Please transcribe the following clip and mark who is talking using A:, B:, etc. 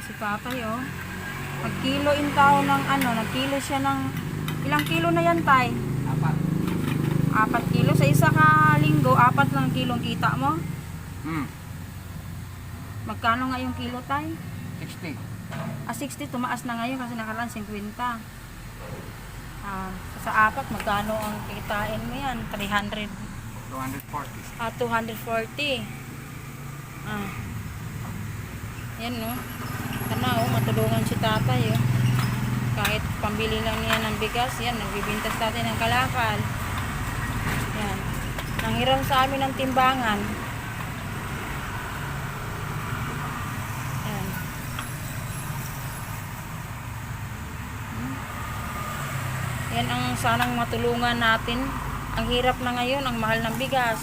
A: Si tatay, oh. Nagkilo in tao ng ano, nagkilo siya ng, ilang kilo na yan, tay? 4 kilo. Sa isa ka linggo, 4 lang kilong kita mo. Magkano nga yung kilo, tay?
B: 60.
A: 60, tumaas na ngayon kasi nakaraan 50. Sa 4, magkano ang kitain mo yan? 300.
B: 240.
A: 240. Yan, no? Sana, oh, matulungan si tatay, oh. Kahit pambili lang niya ng bigas, yan, nagbibintas natin ng kalakal. Yan. Nanghiram sa amin ng timbangan. Yan. Yan ang sanang matulungan natin. Ang hirap na ngayon, ang mahal ng bigas.